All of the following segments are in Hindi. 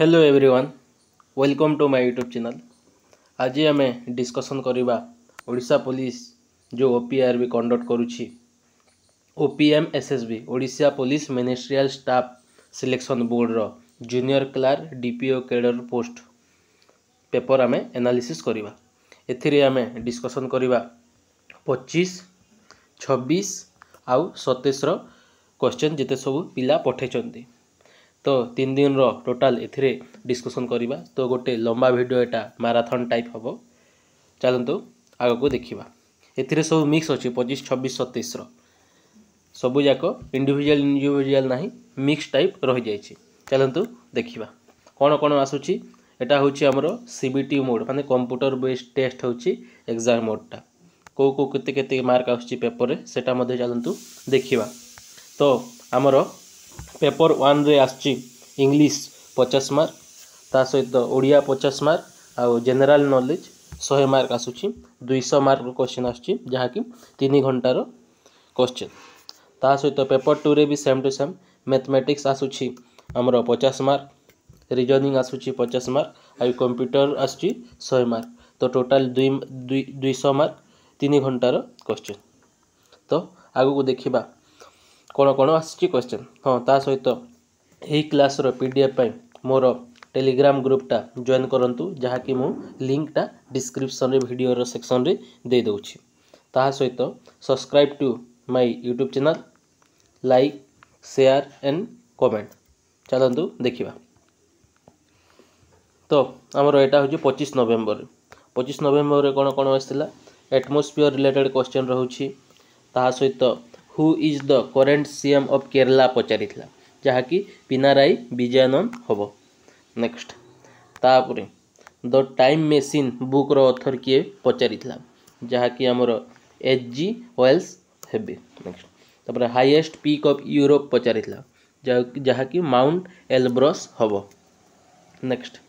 Hello everyone, welcome to my YouTube channel. आज आम डिस्कसन करवा ओडिशा पुलिस जो ओपीआरबी कंडक्ट करुछि OPM SSB Odisha police ministerial staff selection board रो junior clerk DPO cadre post paper आम एनालिसिस करवा। एथिरे आम डिस्कसन करवा 25, 26 आउ 27 रो क्वेश्चन जिते सब पिला पठेचंती। तो 3 दिन रो टोटाल एथिरे डिस्कसन करवा। तो गोटे लंबा वीडियो एटा मैराथन टाइप हम। चलतु आग को देखा। एथिरे सब मिक्स अच्छे 25, 26, 27 रो सबू जाक इंडिविजुअल ना मिक्स टाइप रही जाइए। चलतु देखा कौन कौन आसूची। एटा होची हमरो सीबीटी मोड माने कंप्यूटर बेस्ड टेस्ट होची एग्जाम मोडटा। को केते केते मार्क आसूची पेपर रे सेटा मध्ये चलतु देखा। तो हमरो पेपर 1 रे आसची इंग्लिश 50 मार्क, ता सहित ओडिया 50 मार्क आउ जनरल नॉलेज 100 मार्क आसूची। 200 मार्क क्वेश्चन आसूची जहा कि 3 घंटार क्वेश्चन। ता सहित पेपर 2 रे भी सेम टू सेम मैथमेटिक्स आसूची हमरो 50 मार्क, रीजनिंग आसूची 50 मार्क आउ कंप्यूटर आसूची 100 मार्क। तो टोटल 200 मार्क 3 घंटार क्वेश्चन। तो आगु को देखिबा कौन कौन आसची क्वेश्चन। हाँ, ता सहित यही क्लास रो पीडीएफ पाई मोर टेलीग्राम ग्रुपटा जॉइन करंतु जहा कि मु लिंकटा डिस्क्रिप्शन रे वीडियो रो सेक्शन रे दे दोछि। ता सहित subscribe to my YouTube channel, like share and comment. चलतु देखिबा। तो हमर एटा होछि 25 नवंबर। 25 नवंबर रे कौन कौन आसिला एटमॉस्फेयर रिलेटेड क्वेश्चन रहउछि। ता सहित who is the current CM of Kerala पचारिथिला जहा कि पिनाराई विजयनंद हबो। नेक्स्ट तापरे द टाइम मशीन बुक रो ऑथर किए पचारिथिला जहा कि हमर एचजी वेल्स हेबे। नेक्स्ट तापरे हाईएस्ट पीक ऑफ यूरोप पचारिथिला जहा कि माउंट एल्ब्रस हबो। नेक्स्ट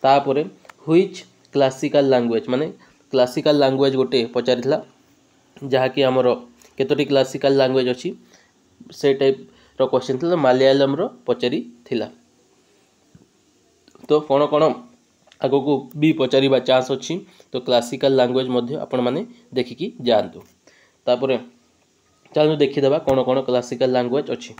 तापरे व्हिच क्लासिकल लैंग्वेज माने क्लासिकल लैंग्वेज गोटे पचारिथिला जहा कि हमर केतोटी क्लासिकल लैंग्वेज अछि से टाइप रो क्वेश्चन थिला। मलयालम रो पचारि थिला। तो कौन कौन आगो को भी पचारिबा चांस अछि। तो क्लासिकल लैंग्वेज मध्ये आपण माने देखिकी जानतु। तापरे चलो देखि देबा कौन कौन क्लासिकल लैंग्वेज अछि।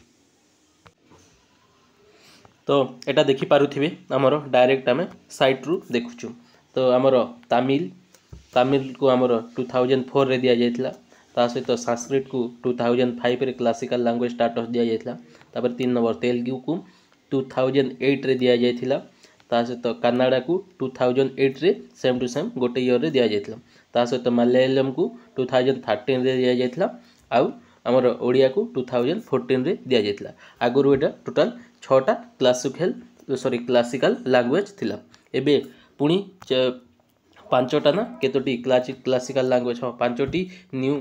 तो एटा देखि पारुथिबे हमरो डायरेक्ट आमे साइट रु देखुछु। तो हमरो तमिल को हमरो 2004 रे दिया जायतिला। ता सहित संस्कृत को 2005 रे क्लासिकल लैंग्वेज स्टेटस दिया जायतिला। तापर 3 नंबर तेलुगु को 2008 रे दिया जायतिला। ता सहित कन्नड़ा को 2008 रे सेम टू सेम गोटे ईयर रे दिया जायतिला। ता सहित मलयालम को 2013 रे दिया जायतिला। आउ हमर ओडिया को 2014 रे दिया जायतिला। आगुरु एटा टोटल 6टा क्लासिकल लैंग्वेज थिला। एबे पुनी 5टा ना केतोटी क्लासिकल लैंग्वेज। हाँ, 5टी न्यू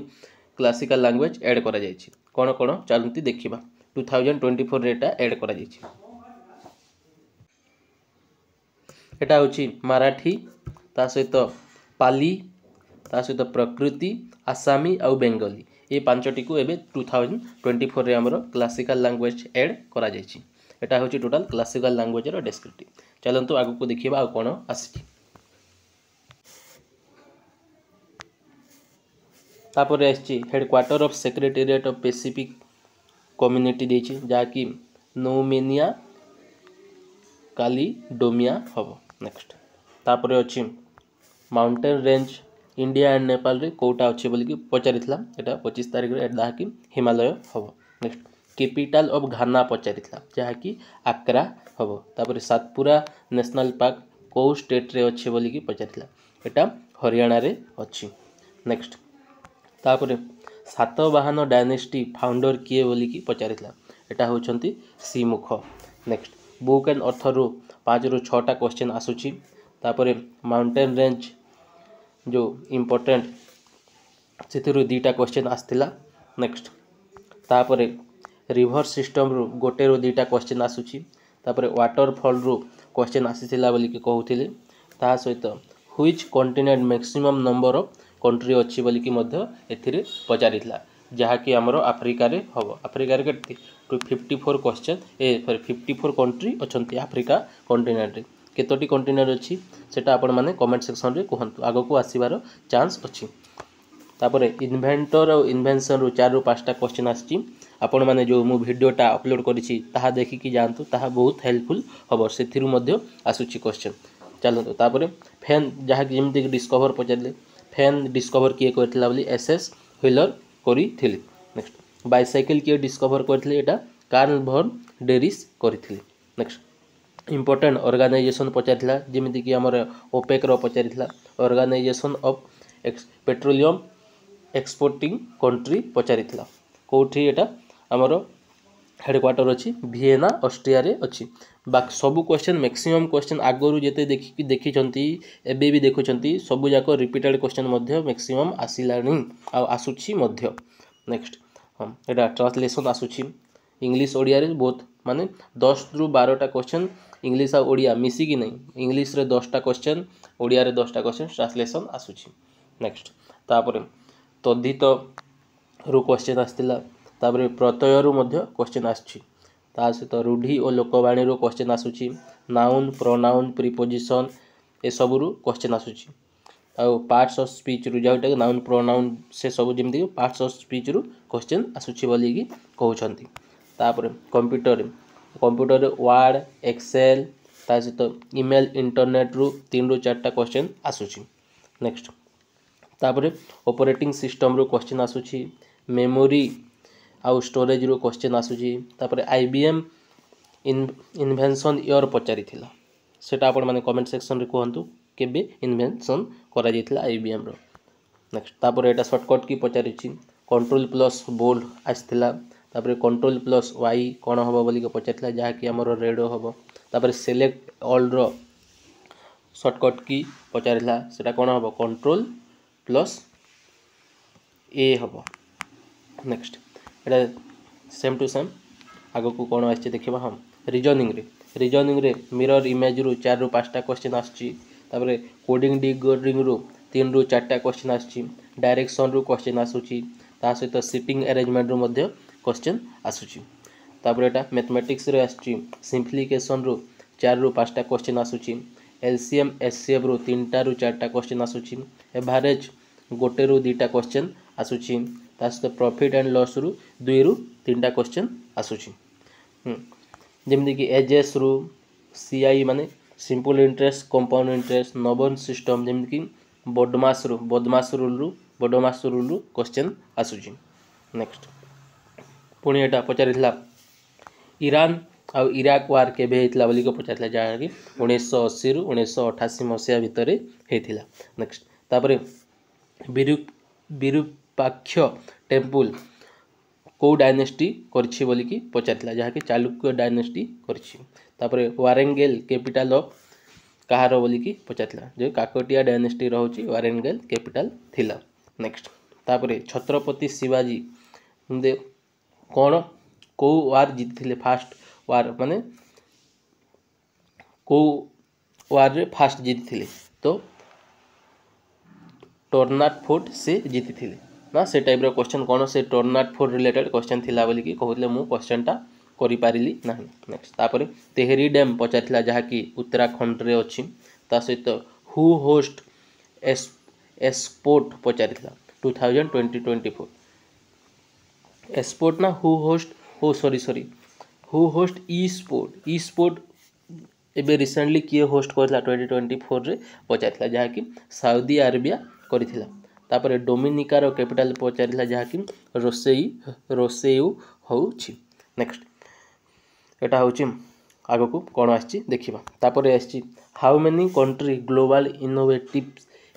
क्लासिकल लैंग्वेज ऐड करा जायछि। कोन कोन चलंती देखिबा। 2024 रे एटा ऐड करा जायछि। एटा होछि मराठी, ता सहित पाली, ता सहित प्रकृति, आसामी आउ बेंगली। ये 5टी को एबे 2024 रे हमरो क्लासिकल लैंग्वेज ऐड करा जायछि। एटा होछि टोटल क्लासिकल लैंग्वेज रो डिस्क्रिप्टिव। चलंतु आगु को देखिबा आ कोन आछि। तापर आछि headquarter of secretariat of Pacific community देछि जहा कि नोमेनिया कालीडोमिया हबो। नेक्स्ट तापर अछि mountain range India and Nepal रे कोटा अछि बोली कि पचारिथिला। एटा 25 तारिख रे जहा कि हिमालय हबो। नेक्स्ट कैपिटल ऑफ घाना पचारिथिला जहा कि आक्रा हबो। तापर सातपुरा नेशनल पार्क को स्टेट रे अछि बोली कि पचारिथिला। एटा हरियाणा रे अछि। नेक्स्ट तापर सातवाहन डायनेस्टी फाउंडर किए बोली कि पचारिथिला। एटा होचंती श्रीमुख। नेक्स्ट बुक एंड ऑथर रो 5 ରୁ 6टा क्वेश्चन आसुची। तापर माउंटेन रेंज जो इम्पोर्टेंट से 2टा क्वेश्चन आसथिला। नेक्स्ट तापर रिवर सिस्टम रो गोटे रो 2टा क्वेश्चन आसुची। तापर वाटरफॉल रो क्वेश्चन आसीथिला बोली कि कहउथिले। ता सहित which continent maximum number of country अछि बोली कि मध्य एथिरे पचारिथिला जहा कि हमरो अफ्रीका रे हबो। अफ्रीका रे केते 54 क्वेश्चन 54 कंट्री अच्छी आफ्रिका कंटिनेंट रे केतोटी कंटिनेंट अच्छी सेटा आपण माने कमेंट सेक्शन रे कहंतु आगो को आसीबार चांस अच्छी। तापर इन्वेंटर और इन्वेंशन रु 4 रु 5टा क्वेश्चन आछि आपण माने जो मु वीडियोटा अपलोड करिछि ताहा देखिकी जानतु ताहा बहुत हेल्पफुल हबो सेथिरु मध्ये आसुछि क्वेश्चन। चलतु तापर फैन जहाँ जमी डिस्कवर पचारे फैन डिस्कवर किए करथिला बोली एसएस व्हीलर करिथिले। नेक्स्ट बाइसाइकेल किए डिस्कवर करथिले एटा कार्ल von डेरिस करथिले। नेक्स्ट इंपोर्टेंट ऑर्गेनाइजेशन पचारिथिला जेमिति कि हमर ओपेक रो पचारिथिला organisation of petroleum exporting country पचारिथिला कोठी एटा हमर हेडक्वार्टर अच्छी वियेना ऑस्ट्रिया रे अच्छी। बाकी सबू क्वेश्चन मैक्सिमम क्वेश्चन आगरू जेते देखी एबे भी देखुचंती सबू जाक रिपीटेड क्वेश्चन मध्य मैक्सिमम आसिलानी आ आसुची मध्य। नेक्स्ट हम एटा ट्रांसलेशन आसुची इंग्लिश ओडिया रे बहुत माने 10 रु 12टा क्वेश्चन इंग्लिश आ ओडिया मिसिकी नहीं इंग्लिश रे 10टा क्वेश्चन ओडिया रे 10टा क्वेश्चन ट्रांसलेशन आसुची। नेक्स्ट तापर तद्धित रु क्वेश्चन आस्तिला तापर प्रत्यय रु मध्य क्वेश्चन आछि ता सहित रूढ़ी और लोकवाणी रो क्वेश्चन आसुची नाउन प्रोनाउन प्रीपोजिशन ए सब रु क्वेश्चन आसुची आ पार्ट्स ऑफ स्पीच रु जाउटा नाउन प्रोनाउन से सब जेमति पार्ट्स ऑफ स्पीच रु क्वेश्चन आसुची बोली की कहउछंती। तापर कंप्यूटर वर्ड एक्सेल ता सहित ईमेल इंटरनेट रु 3 रु 4टा क्वेश्चन आसुची। नेक्स्ट तापर ऑपरेटिंग सिस्टम रो क्वेश्चन आसुची मेमोरी आउ स्टोरेज रो क्वेश्चन आसुची तापर आईबीएम इन्वेंशन ईयर पचारि थिला सेटा आपण माने कमेंट सेक्शन रे कहंतु केबे इन्वेंशन करा जायथिला आईबीएम रो। नेक्स्ट तापर एटा शॉर्टकट की पचारिछि कंट्रोल प्लस बोल्ड आस्थिला तापर कंट्रोल प्लस वाई कोन होबो बोली के पचारिथिला जहा कि हमर रेडो होबो तापर सिलेक्ट ऑल रो शॉर्टकट की पचारिला सेटा कोन होबो कंट्रोल प्लस ए होबो। Next Etah same to same आगो को कोन आछि देखिबा हम रीजनिंग रे मिरर इमेज रु 4 रु 5टा क्वेश्चन आछि तापर कोडिंग डिकोडिंग रु 3 रु 4टा क्वेश्चन आछि डायरेक्शन रु क्वेश्चन आसुछि ता सहित सीटिंग अरेंजमेंट रु मध्य क्वेश्चन आसुछि। तापर एटा मैथमेटिक्स रे आछि सिंप्लिफिकेशन रु 4 रु 5टा क्वेश्चन आसुछि एलसीएम एचसीएफ रु 3टा रु 4टा क्वेश्चन आसुछि एवरेज 1 रु 2टा क्वेश्चन आसुछि ता सहित प्रॉफिट एंड लॉस रु 2 रु 3टा क्वेश्चन आसुछि। जेमि कि एजेस रु सीआई माने simple interest compound interest normal system जेमि कि बदमाश रूल रु क्वेश्चन आसुछि। नेक्स्ट पुणी एटा पचारिथिला ईरान आ इराक वार केबे हेतिला बोली को पचारिथिला जहा कि 1980 रु 1988 मसिया भितरे हेतिला। नेक्स्ट तापरे विरूपाक्ष टेम्पल को डायनेस्टी करछि बोली की पचारिथिला जहा कि चालुक्य डायनेस्टी करछि। तापरे वारेंगेल कैपिटल ऑफ कहार बोली की पचारिथिला जो काकटिया डायनेस्टी रहउछि वारेंगेल कैपिटल थिला। नेक्स्ट तापरे छत्रपति शिवाजी दे कोन को वार जीतिथिले फास्ट वार माने को वार रे फास्ट जीतिथिले तो टोर्नाट फोर्ट से जीतिथिले ना से टाइप रो क्वेश्चन कोन से टोर्नाट फोर्ट रिलेटेड क्वेश्चन थिला बोली की कहउतले मु क्वेश्चनटा करि पारिली नाही। नेक्स्ट तापरे तेहरी डैम पचारिथिला जहा कि उत्तराखंड रे अछि ता सहित हु होस्ट एस्पोर्ट पचारिथिला 2024 एस्पोर्ट ना हु होस्ट ओ सॉरी हु होस्ट ई स्पोर्ट एबे रिसेंटली किए होस्ट करथिला 2024 रे पचारिथिला जहा कि सऊदी अरेबिया करथिला। तापर डोमिनिका रो कैपिटल पचारिथिला जहा कि रोसेयू होउछि। नेक्स्ट एटा होउछि आगो को कोन आछि देखिबा तापर आछि how many country global innovative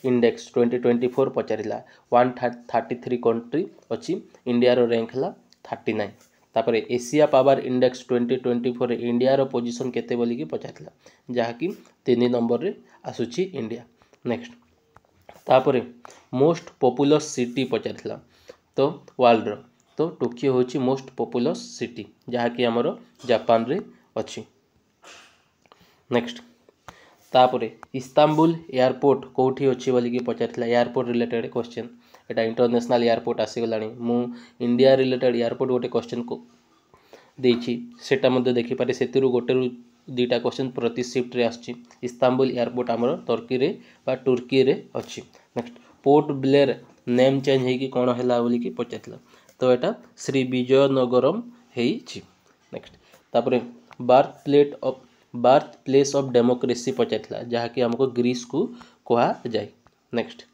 index 2024 पचारिला 133 country अछि इंडिया रो रैंक हला 39। तापर एशिया पावर इंडेक्स 2024 रे इंडिया रो पोजीशन केते बोली की पचारिला जहा कि 3 नंबर रे आसुछि इंडिया। नेक्स्ट तापर मोस्ट पॉपुलस सिटी पचारिला तो वर्ल्ड रो तो टोकियो होछि मोस्ट पॉपुलस सिटी जहा कि हमरो जापान रे अछि। नेक्स्ट तापर इस्तांबुल एयरपोर्ट कोठी अछि बोली की पचारिला एयरपोर्ट रिलेटेड क्वेश्चन एटा इंटरनेशनल एयरपोर्ट आसी गलानी मु इंडिया रिलेटेड एयरपोर्ट गोटे क्वेश्चन को देछि सेटा मध्ये देखि पारे सेतिरु गोटेरु दुईटा क्वेश्चन प्रति शिफ्ट रे आछि इस्तांबुल एयरपोर्ट हमर तुर्की रे बा तुर्की रे अछि। Next Port Blair name change हेकी कोन हैला बोली कि पचातला तो एटा श्री विजयनगरम हेछि। नेक्स्ट तापरे बार्थ प्लेस ऑफ डेमोक्रेसी पचातला जहा कि हमको ग्रीस को कहा जाय। नेक्स्ट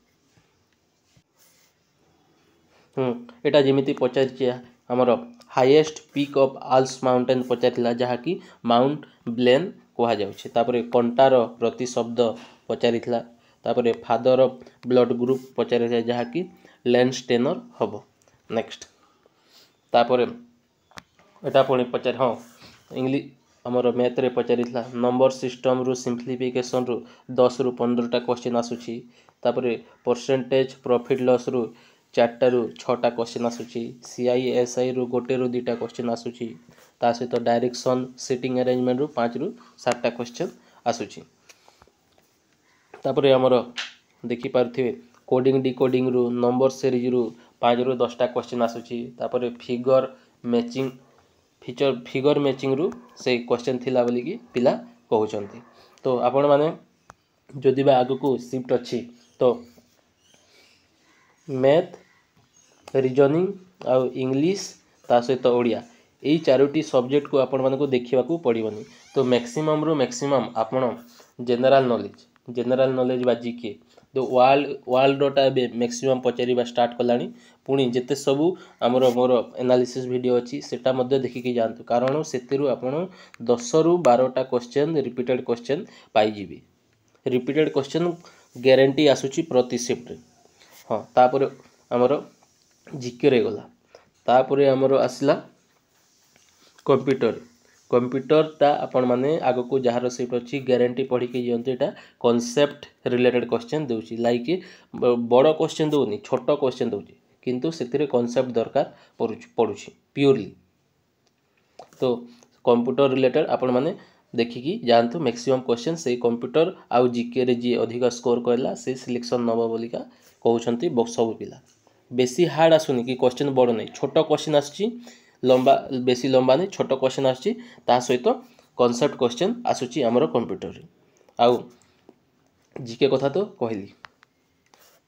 एटा जेमिति पचार हमर हाईएस्ट पीक ऑफ आल्स माउंटेन पचार जहा कि माउंट ब्लेन कहा जाउछि। तापरे कंटार प्रति शब्द पचारिथिला तापरे फादर ऑफ ब्लड ग्रुप पचारिथिला जहा कि लेंसटेनर हबो। नेक्स्ट तापरे एटा पुणी पचार हाँ इंग्लिश हमर मैथ रे पचारिथिला नंबर सिस्टम रु सिंप्लिफिकेशन रु 10 रु 15 टा क्वेश्चन आसुछि। तापरे परसेंटेज प्रॉफिट लॉस रु 4 रु 6 टा क्वेश्चन आसुछि। सीआईएसआई रु 1 रु 2 टा क्वेश्चन आसुछि। ता सहित डायरेक्शन सिटिंग अरेंजमेंट रु 5 रु 7 टा क्वेश्चन आसुछि। तापरे हमर देखि पारथिबे कोडिंग डिकोडिंग रु नंबर सीरीज रु 5 रु 10 टा क्वेश्चन आसुछि। तापरे फिगर मैचिंग रु से क्वेश्चन थिला बोली कि पिला कहउचंती। तो आपण माने जदि बा आगु को शिफ्ट अछि तो मैथ रीजनिंग आउ इंग्लिश ता सहित ओडिया यही चारोटी सब्जेक्ट को आपण मानको देखिबा को पड़िबनी। तो मैक्सिमम रु मैक्सिमम आपण जनरल नॉलेज बा जीके तो वर्ल्ड टा बे मैक्सिमम पचारिबा स्टार्ट कलानी पुणी जेते सबू आमर मोर एनालिसिस वीडियो अछि सेटा मध्ये देखिकी जानतु कारण सेतिरु आपण 10 रु 12 टा क्वेश्चन रिपीटेड क्वेश्चन पाई जिबे। रिपीटेड क्वेश्चन गारंटी आसुची प्रति शिफ्ट हाँ तापर आमर जीके रे गला तापर आमर आसला कंप्यूटर आपण माने आगो को जहार शिफ्ट अछि गारंटी पढ़ी के जंतु एटा कांसेप्ट रिलेटेड क्वेश्चन देउची लाइक बड़ क्वेश्चन दोनी छोट क्वेश्चन दोची किंतु सेतिरे कांसेप्ट दरकार पड़ुची प्योरली। तो कंप्यूटर रिलेटेड आपण माने देखिकी जानतु मैक्सिमम क्वेश्चन से कंप्यूटर आउ जीके रे जी अधिक स्कोर करला से सिलेक्शन नबो बोलिका कहउछंती सब पिला। बेसी हार्ड आसुनी कि क्वेश्चन बड़ नै छोट क्वेश्चन आछी लंबा बेसी लंबा नै छोट क्वेश्चन आछी ता सहित कांसेप्ट क्वेश्चन आसुची हमर कंप्यूटर रे आउ जीके कथा तो कहली।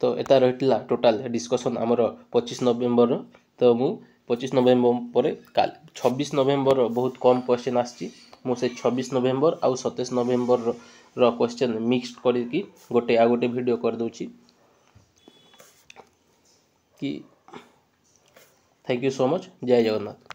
तो एता रहितला टोटल डिस्कशन हमर 25 नवेम्बर तो मु 25 नवेम्बर पर काल 26 नवेम्बर बहुत कम क्वेश्चन आछी मु से 26 नवेम्बर आउ 27 नवेम्बर रो क्वेश्चन मिक्स करके गोटे आ गोटे वीडियो कर दोची कि थैंक यू सो मच। जय जगन्नाथ।